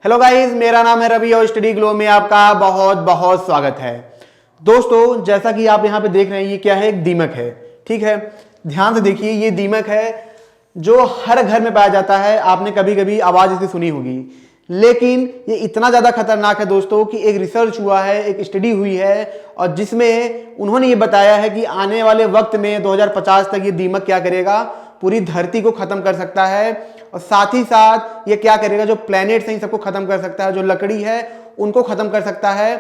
Hello guys, मेरा नाम है रवि और स्टडी ग्लो में आपका बहुत बहुत स्वागत है। दोस्तों, जैसा कि आप यहाँ पे देख रहे हैं, ये क्या है? एक दीमक है। ठीक है, ध्यान से देखिए। ये दीमक है जो हर घर में पाया जाता है। आपने कभी कभी आवाज इसकी सुनी होगी, लेकिन ये इतना ज्यादा खतरनाक है दोस्तों कि एक रिसर्च हुआ है, एक स्टडी हुई है, और जिसमें उन्होंने ये बताया है कि आने वाले वक्त में 2050 तक ये दीमक क्या करेगा, पूरी धरती को खत्म कर सकता है। और साथ ही साथ ये क्या करेगा, जो प्लैनेट्स हैं सबको खत्म कर सकता है, जो लकड़ी है उनको खत्म कर सकता है।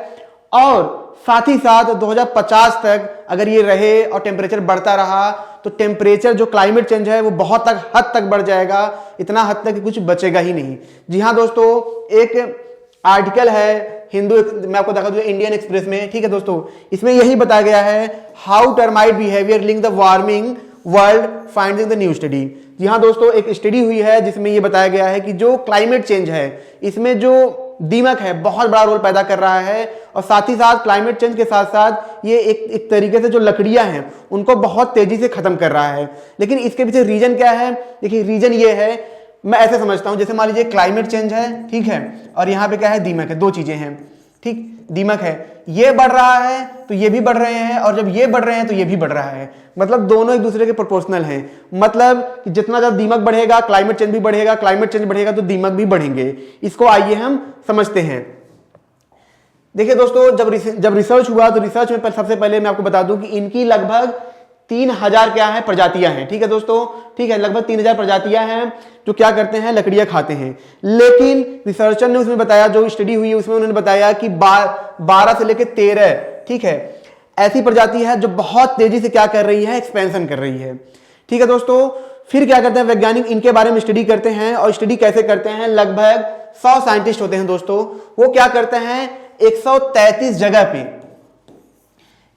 और साथ ही साथ 2050 तक अगर ये रहे और टेम्परेचर बढ़ता रहा तो टेम्परेचर, जो क्लाइमेट चेंज है, वो बहुत हद तक बढ़ जाएगा, इतना हद तक कि कुछ बचेगा ही नहीं। जी हाँ दोस्तों, एक आर्टिकल है हिंदू, मैं आपको दिखा दूं, इंडियन एक्सप्रेस में। ठीक है दोस्तों, इसमें यही बताया गया है, how termite behaviour link the warming world finding the new study. जी हाँ दोस्तों, एक स्टडी हुई है जिसमें यह बताया गया है कि जो क्लाइमेट चेंज है, इसमें जो दीमक है बहुत बड़ा रोल पैदा कर रहा है। और साथ ही साथ क्लाइमेट चेंज के साथ साथ ये एक तरीके से जो लकड़ियां हैं उनको बहुत तेजी से खत्म कर रहा है। लेकिन इसके पीछे रीजन क्या है? देखिए, रीजन ये है, मैं ऐसे समझता हूं, जैसे मान लीजिए क्लाइमेट चेंज है, ठीक है, और यहाँ पे क्या है? दीमक है। दो चीजें हैं, ठीक। दीमक है, ये बढ़ रहा है तो ये भी बढ़ रहे हैं, और जब ये बढ़ रहे हैं तो ये भी बढ़ रहा है। मतलब दोनों एक दूसरे के प्रोपोर्शनल हैं। मतलब कि जितना ज्यादा दीमक बढ़ेगा, क्लाइमेट चेंज भी बढ़ेगा, क्लाइमेट चेंज बढ़ेगा तो दीमक भी बढ़ेंगे। इसको आइए हम समझते हैं। देखिए दोस्तों, जब रिसर्च हुआ तो रिसर्च में सबसे पहले मैं आपको बता दूं कि इनकी लगभग 3000 क्या है? प्रजातियां हैं। ठीक है दोस्तों, ठीक है, लगभग 3000 प्रजातियां हैं जो क्या करते हैं? लकड़ियां खाते हैं। लेकिन रिसर्चर ने उसमें बताया, जो स्टडी हुई है उसमें उन्होंने बताया कि 12 से लेकर 13, ठीक है, ऐसी प्रजाति है जो बहुत तेजी से क्या कर रही है? एक्सपेंशन कर रही है। ठीक है दोस्तों, फिर क्या करते हैं वैज्ञानिक? इनके बारे में स्टडी करते हैं। और स्टडी कैसे करते हैं? लगभग 100 साइंटिस्ट होते हैं दोस्तों। वो क्या करते हैं? 133 जगह पे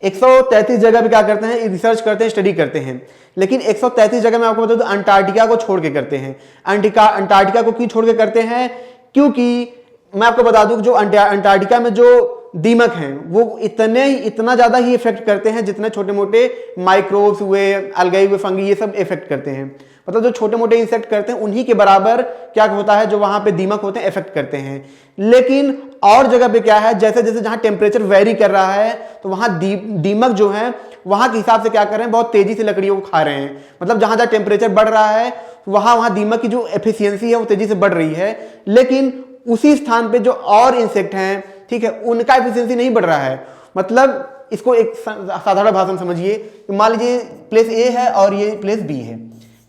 133 जगह पे क्या करते हैं? रिसर्च करते हैं, स्टडी करते हैं। लेकिन 133 जगह में आपको बता दूं, अंटार्कटिका को छोड़ के करते हैं। अंटार्कटिका को क्यों छोड़ के करते हैं? क्योंकि मैं आपको बता दूं, जो अंटार्कटिका में जो दीमक हैं वो इतना ज्यादा ही इफेक्ट करते हैं जितने छोटे मोटे माइक्रोब्स हुए, अलगाई हुए, फंगी, ये सब इफेक्ट करते हैं। मतलब जो छोटे मोटे इंसेक्ट करते हैं उन्हीं के बराबर क्या होता है, जो वहां पे दीमक होते हैं, इफेक्ट करते हैं। लेकिन और जगह पे क्या है, जैसे जैसे जहां टेम्परेचर वेरी कर रहा है तो वहां दीमक जो है वहां के हिसाब से क्या कर रहे हैं? बहुत तेजी से लकड़ियों को खा रहे हैं। मतलब जहां जहां टेम्परेचर बढ़ रहा है वहां दीमक की जो एफिशिएंसी है वो तेजी से बढ़ रही है। लेकिन उसी स्थान पे जो और इंसेक्ट हैं, ठीक है, उनका एफिशिएंसी नहीं बढ़ रहा है। मतलब इसको एक साधारण भाषा में समझिए, मान लीजिए प्लेस ए है और ये प्लेस बी है,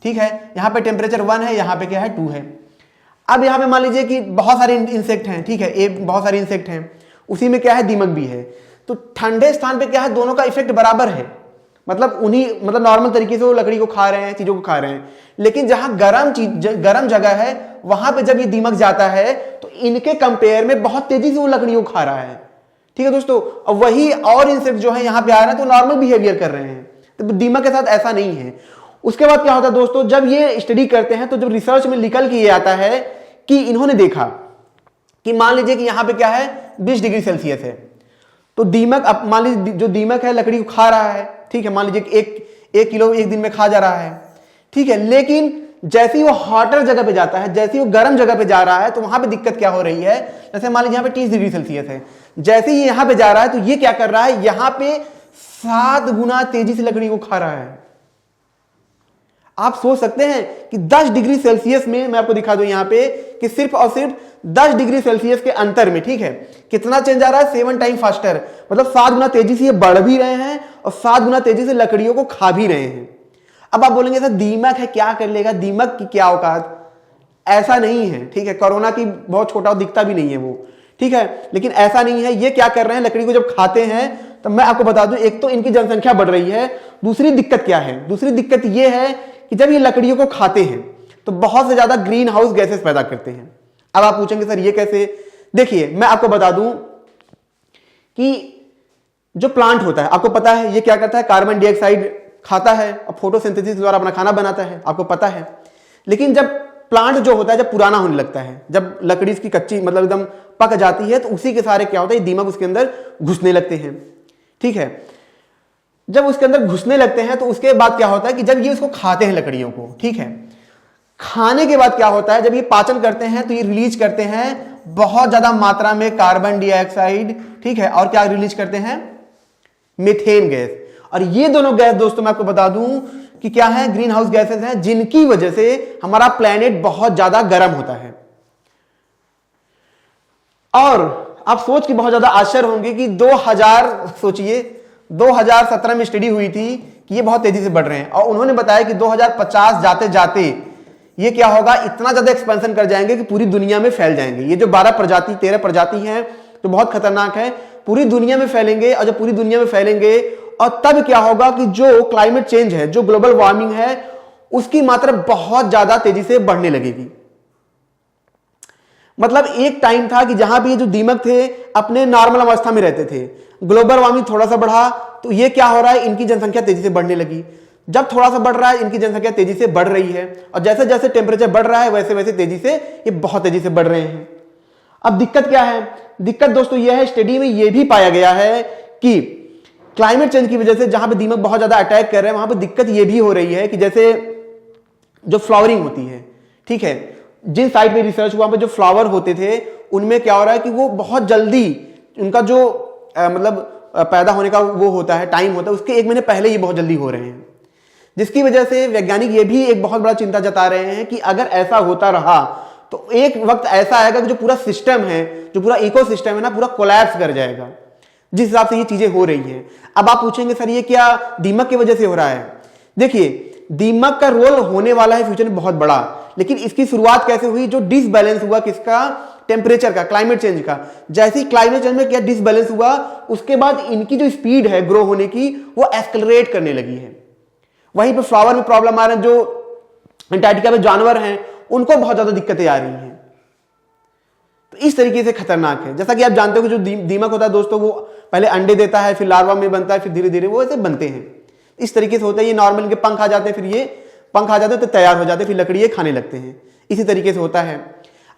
ठीक है। यहाँ पे टेम्परेचर 1 है, यहाँ पे क्या है? 2 है। अब यहाँ पे मान लीजिए कि बहुत सारे इंसेक्ट हैं, ठीक है, ए बहुत सारे इंसेक्ट हैं, उसी में क्या है? दीमक भी है। तो ठंडे स्थान पे क्या है? दोनों का इफेक्ट बराबर है। मतलब नॉर्मल तरीके से वो लकड़ी को खा रहे हैं, चीजों को खा रहे हैं। लेकिन जहां गर्म जगह है वहां पे जब ये दीमक जाता है तो इनके कंपेयर में बहुत तेजी से वो लकड़ियों को खा रहा है। ठीक है दोस्तों, और वही और इंसेक्ट जो है यहाँ पे आ रहे हैं तो नॉर्मल बिहेवियर कर रहे हैं। तो दीमक के साथ ऐसा नहीं है। उसके बाद क्या होता है दोस्तों, जब ये स्टडी करते हैं तो जब रिसर्च में निकल के ये आता है कि इन्होंने देखा कि मान लीजिए कि यहाँ पे क्या है? 20 डिग्री सेल्सियस है। तो दीमक, अब मान लीजिए जो दीमक है लकड़ी को खा रहा है, ठीक है, मान लीजिए एक किलो एक दिन में खा जा रहा है, ठीक है। लेकिन जैसे ही वो हॉटर जगह पे जाता है, जैसे ही वो गर्म जगह पे जा रहा है तो वहां पे दिक्कत क्या हो रही है? जैसे मान लीजिए यहाँ पे 30 डिग्री सेल्सियस है, जैसे ही यहाँ पे जा रहा है तो ये क्या कर रहा है? यहाँ पे 7 गुना तेजी से लकड़ी को खा रहा है। आप सोच सकते हैं कि 10 डिग्री सेल्सियस में, मैं आपको दिखा दूं यहाँ पे कि सिर्फ और सिर्फ 10 डिग्री सेल्सियस के अंतर में, ठीक है, कितना चेंज आ रहा है? 7 टाइम फास्टर। मतलब 7 गुना तेजी से ये बढ़ भी रहे हैं और 7 गुना तेजी से लकड़ियों को खा भी रहे हैं। अब आप बोलेंगे सर दीमक है, क्या कर लेगा? दीमक की क्या औकात? ऐसा नहीं है, ठीक है। कोरोना की बहुत छोटा दिखता भी नहीं है वो, ठीक है, लेकिन ऐसा नहीं है। ये क्या कर रहे हैं? लकड़ी को जब खाते हैं तो मैं आपको बता दूं, एक तो इनकी जनसंख्या बढ़ रही है। दूसरी दिक्कत क्या है? दूसरी दिक्कत ये है कि जब ये लकड़ियों को खाते हैं तो बहुत से ज्यादा ग्रीन हाउस गैसेस पैदा करते हैं। अब आप पूछेंगे सर ये कैसे? देखिए, मैं आपको बता दूं कि जो प्लांट होता है, आपको पता है ये क्या करता है? कार्बन डाइऑक्साइड खाता है और फोटोसिंथेसिस के द्वारा अपना खाना बनाता है, आपको पता है। लेकिन जब प्लांट जो होता है जब पुराना होने लगता है, जब लकड़ी इसकी कच्ची मतलब एकदम पक जाती है, तो उसी के सारे क्या होता है? दीमक उसके अंदर घुसने लगते हैं, ठीक है। जब उसके अंदर घुसने लगते हैं तो उसके बाद क्या होता है कि जब ये उसको खाते हैं लकड़ियों को, ठीक है, खाने के बाद क्या होता है? जब ये पाचन करते हैं तो ये रिलीज करते हैं बहुत ज्यादा मात्रा में कार्बन डाइऑक्साइड, ठीक है, और क्या रिलीज करते हैं, मीथेन गैस। और ये दोनों गैस दोस्तों मैं आपको बता दूं कि क्या है, ग्रीन हाउस गैसेस हैं, जिनकी वजह से हमारा प्लेनेट बहुत ज्यादा गर्म होता है। और आप सोच के बहुत ज्यादा आश्चर्य होंगे कि 2017 में स्टडी हुई थी कि ये बहुत तेजी से बढ़ रहे हैं, और उन्होंने बताया कि 2050 जाते जाते ये क्या होगा, इतना ज्यादा एक्सपेंशन कर जाएंगे कि पूरी दुनिया में फैल जाएंगे। ये जो 13 प्रजाति हैं तो बहुत खतरनाक है, पूरी दुनिया में फैलेंगे। और जब पूरी दुनिया में फैलेंगे और तब क्या होगा कि जो क्लाइमेट चेंज है, जो ग्लोबल वार्मिंग है, उसकी मात्रा बहुत ज्यादा तेजी से बढ़ने लगेगी। मतलब एक टाइम था कि जहां भी ये जो दीमक थे अपने नॉर्मल अवस्था में रहते थे, ग्लोबल वार्मिंग थोड़ा सा बढ़ा तो ये क्या हो रहा है, इनकी जनसंख्या तेजी से बढ़ने लगी। जब थोड़ा सा बढ़ रहा है, इनकी जनसंख्या तेजी से बढ़ रही है, और जैसे जैसे टेम्परेचर बढ़ रहा है वैसे वैसे तेजी से ये बहुत तेजी से बढ़ रहे हैं। अब दिक्कत क्या है, दिक्कत दोस्तों यह है, स्टडी में यह भी पाया गया है कि क्लाइमेट चेंज की वजह से जहां पे दीमक बहुत ज्यादा अटैक कर रहे हैं, वहां पे दिक्कत यह भी हो रही है कि जैसे जो फ्लावरिंग होती है, ठीक है, जिन साइट पे रिसर्च हुआ पे जो फ्लावर होते थे उनमें क्या हो रहा है कि वो बहुत जल्दी उनका जो मतलब पैदा होने का वो होता है, टाइम होता है, उसके 1 महीने पहले ही बहुत जल्दी हो रहे हैं। जिसकी वजह से वैज्ञानिक ये भी एक बहुत बड़ा चिंता जता रहे हैं कि अगर ऐसा होता रहा तो एक वक्त ऐसा आएगा कि जो पूरा सिस्टम है, जो पूरा इकोसिस्टम है ना, पूरा कोलैप्स कर जाएगा, जिस हिसाब से ये चीजें हो रही हैं। अब आप पूछेंगे सर ये क्या दीमक की वजह से हो रहा है? देखिए, दीमक का रोल होने वाला है फ्यूचर में बहुत बड़ा, लेकिन इसकी शुरुआत कैसे हुई, जो डिसबैलेंस हुआ किसका, टेम्परेचर का, क्लाइमेट चेंज का। जैसे ही क्लाइमेट चेंज में क्या डिसबैलेंस हुआ, उसके बाद इनकी जो स्पीड है ग्रो होने की वो एक्सेलरेट करने लगी है। वहीं पे फ्लावर में प्रॉब्लम आ रहा है, जो अंटार्कटिका में जानवर हैं उनको बहुत ज्यादा दिक्कतें आ रही हैं। तो इस तरीके से खतरनाक है। जैसा कि आप जानते हो कि जो दीमक होता है दोस्तों, वो पहले अंडे देता है, फिर लार्वा में बनता है, फिर धीरे धीरे वो ऐसे बनते हैं। इस तरीके से होता है। ये नॉर्मल इनके पंख आ जाते हैं, फिर ये पंख आ जाते हैं तो तैयार हो जाते हैं, फिर लकड़ी ये खाने लगते हैं। इसी तरीके से होता है।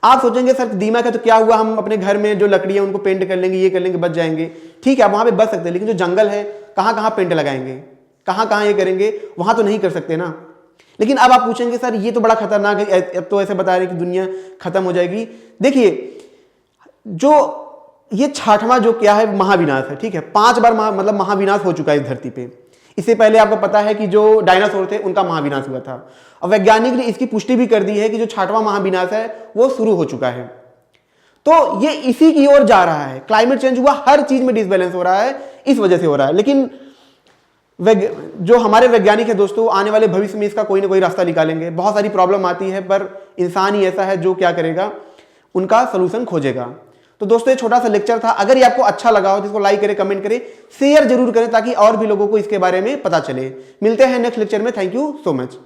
आप सोचेंगे सर दीमक है तो क्या हुआ, हम अपने घर में जो लकड़ी है उनको पेंट कर लेंगे, ये कर लेंगे, बच जाएंगे। ठीक है, आप वहां पे बच सकते हैं, लेकिन जो जंगल है कहां कहां पेंट लगाएंगे, कहां कहां ये करेंगे, वहां तो नहीं कर सकते ना। लेकिन अब आप पूछेंगे सर ये तो बड़ा खतरनाक है, अब तो ऐसे बता रहे कि दुनिया खत्म हो जाएगी। देखिए, जो ये 6वां जो क्या है महाविनाश है, ठीक है, 5 बार मतलब महाविनाश हो चुका है इस धरती पे। इससे पहले आपको पता है कि जो डायनासोर थे उनका महाविनाश हुआ था, और वैज्ञानिक ने इसकी पुष्टि भी कर दी है कि जो 6वां महाविनाश है वो शुरू हो चुका है। तो ये इसी की ओर जा रहा है। क्लाइमेट चेंज हुआ, हर चीज में डिसबैलेंस हो रहा है, इस वजह से हो रहा है। लेकिन जो हमारे वैज्ञानिक है दोस्तों, आने वाले भविष्य में इसका कोई ना कोई रास्ता निकालेंगे। बहुत सारी प्रॉब्लम आती है, पर इंसान ही ऐसा है जो क्या करेगा, उनका सोल्यूशन खोजेगा। तो दोस्तों ये छोटा सा लेक्चर था। अगर ये आपको अच्छा लगा हो तो इसको लाइक करें, कमेंट करें, शेयर जरूर करें, ताकि और भी लोगों को इसके बारे में पता चले। मिलते हैं नेक्स्ट लेक्चर में। Thank you so much.